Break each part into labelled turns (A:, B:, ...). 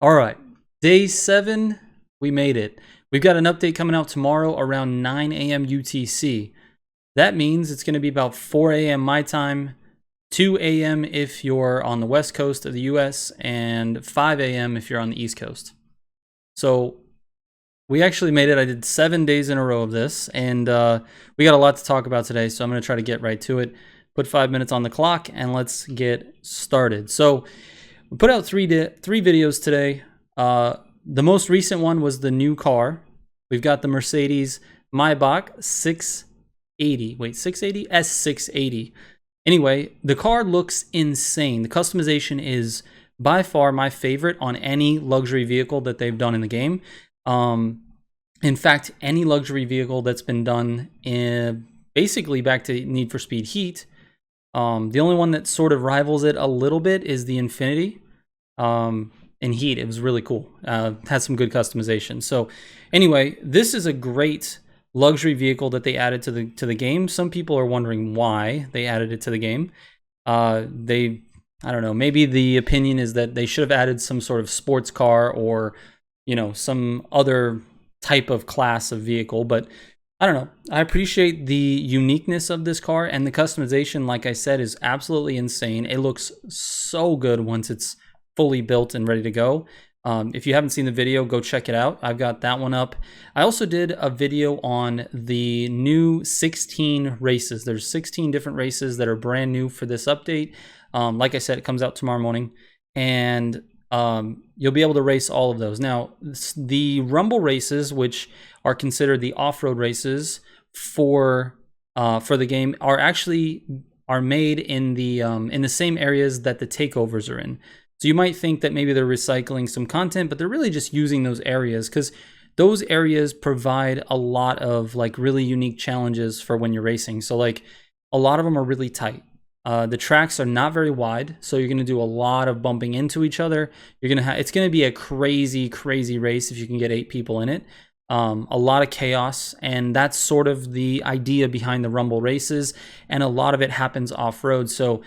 A: All right, day 7, we made it. We've got an update coming out tomorrow around 9 a.m. UTC. That means it's going to be about 4 a.m. my time, 2 a.m. if you're on the west coast of the US, and 5 a.m. if you're on the east coast. So we actually made it. I did 7 days in a row of this, and we got a lot to talk about today, so I'm going to try to get right to it. Put 5 minutes on the clock, and let's get started. So we put out three videos today. The most recent one was the new car. We've got the Mercedes Maybach 680. Wait, 680? S680. Anyway, the car looks insane. The customization is by far my favorite on any luxury vehicle that they've done in the game. In fact, any luxury vehicle that's been done in basically back to Need for Speed Heat. The only one that sort of rivals it a little bit is the Infiniti. In Heat, it was really cool. Had some good customization. So anyway, this is a great luxury vehicle that they added to the game. Some people are wondering why they added it to the game. I don't know, maybe the opinion is that they should have added some sort of sports car or, you know, some other type of class of vehicle, but I don't know. I appreciate the uniqueness of this car, and the customization, like I said, is absolutely insane. It looks so good once it's fully built and ready to go. If you haven't seen the video, go check it out. I've got that one up. I also did a video on the new 16 races. There's 16 different races that are brand new for this update. Like I said, it comes out tomorrow morning, and you'll be able to race all of those. Now, the Rumble races, which are considered the off-road races for the game, are made in the same areas that the takeovers are in. So you might think that maybe they're recycling some content, but they're really just using those areas because those areas provide a lot of like really unique challenges for when you're racing. So like a lot of them are really tight. The tracks are not very wide, so you're going to do a lot of bumping into each other. It's going to be a crazy race if you can get 8 people in it. A lot of chaos, and that's sort of the idea behind the Rumble races, and a lot of it happens off-road. So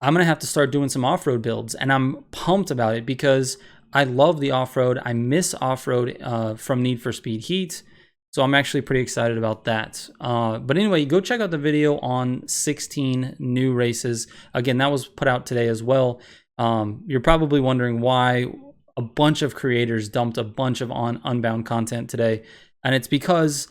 A: I'm going to have to start doing some off-road builds, and I'm pumped about it because I love the off-road. I miss off-road from Need for Speed Heat, so I'm actually pretty excited about that. But anyway, go check out the video on 16 new races. Again, that was put out today as well. You're probably wondering why a bunch of creators dumped a bunch of Unbound content today, and it's because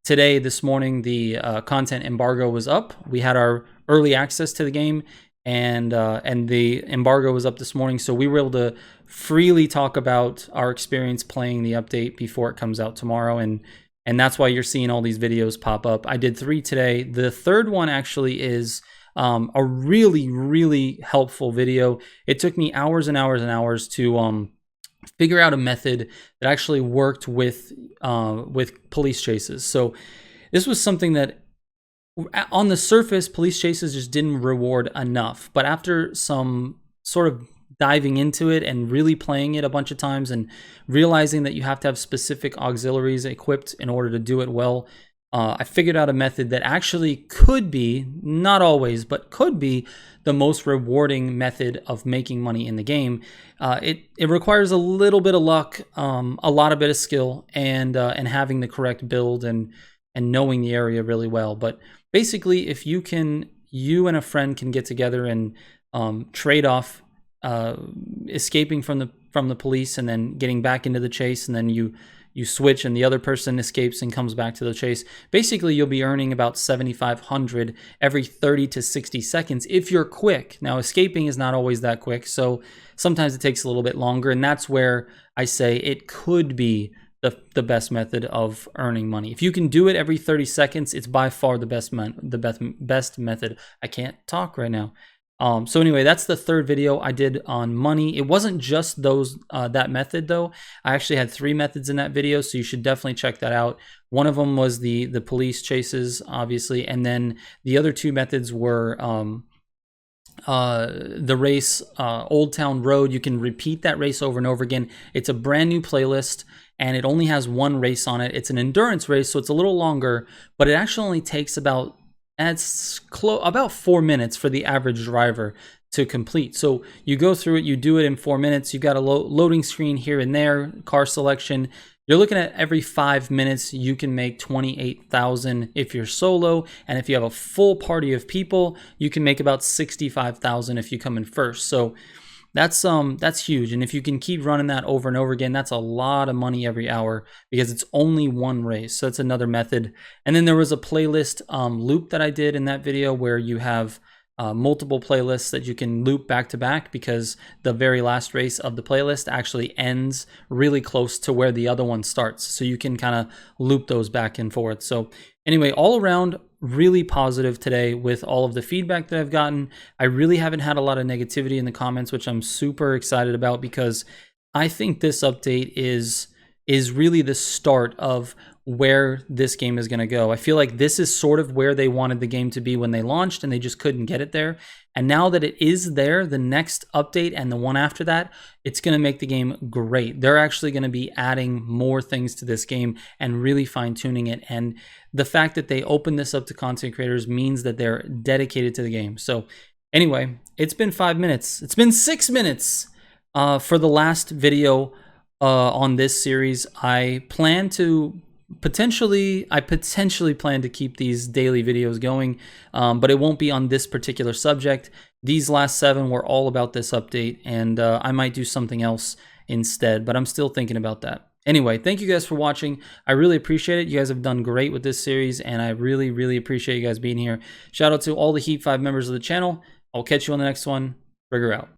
A: this morning, the content embargo was up. We had our early access to the game, and the embargo was up this morning, so we were able to freely talk about our experience playing the update before it comes out tomorrow, and that's why you're seeing all these videos pop up. I did 3 today. The third one actually is a really helpful video. It took me hours and hours and hours to figure out a method that actually worked with police chases. So this was something that on the surface, police chases just didn't reward enough. But after some sort of diving into it and really playing it a bunch of times and realizing that you have to have specific auxiliaries equipped in order to do it well, I figured out a method that actually could be, not always, but could be the most rewarding method of making money in the game. It requires a little bit of luck, a lot of bit of skill, and having the correct build and knowing the area really well. But basically, if you and a friend can get together and trade off escaping from the police and then getting back into the chase, and then you switch and the other person escapes and comes back to the chase. Basically, you'll be earning about 7,500 every 30 to 60 seconds if you're quick. Now, escaping is not always that quick, so sometimes it takes a little bit longer, and that's where I say it could be the best method of earning money. If you can do it every 30 seconds, it's by far the best method. I can't talk right now. So anyway, that's the third video I did on money. It wasn't just that method though. I actually had 3 methods in that video, so you should definitely check that out. One of them was the police chases, obviously, and then the other 2 methods were the race Old Town Road. You can repeat that race over and over again. It's a brand new playlist, and it only has 1 race on it. It's an endurance race, so it's a little longer, but it actually only takes about 4 minutes for the average driver to complete. So you go through it, you do it in 4 minutes. You've got a loading screen here and there, car selection. You're looking at every 5 minutes, you can make 28,000 if you're solo. And if you have a full party of people, you can make about 65,000 if you come in first. So that's huge. And if you can keep running that over and over again, that's a lot of money every hour because it's only one race. So that's another method. And then there was a playlist loop that I did in that video where you have multiple playlists that you can loop back to back because the very last race of the playlist actually ends really close to where the other one starts. So you can kind of loop those back and forth. So anyway, all around, really positive today with all of the feedback that I've gotten. I really haven't had a lot of negativity in the comments, which I'm super excited about because I think this update is really the start of where this game is going to go. I feel like this is sort of where they wanted the game to be when they launched and they just couldn't get it there. And now that it is there, the next update and the one after that, it's going to make the game great. They're actually going to be adding more things to this game and really fine-tuning it. And the fact that they open this up to content creators means that they're dedicated to the game. So anyway, it's been 5 minutes. It's been 6 minutes for the last video on this series. I potentially plan to keep these daily videos going, but it won't be on this particular subject. These last 7 were all about this update, and I might do something else instead, but I'm still thinking about that. Anyway, thank you guys for watching. I really appreciate it. You guys have done great with this series, and I really, really appreciate you guys being here. Shout out to all the Heat 5 members of the channel. I'll catch you on the next one. Trigger out.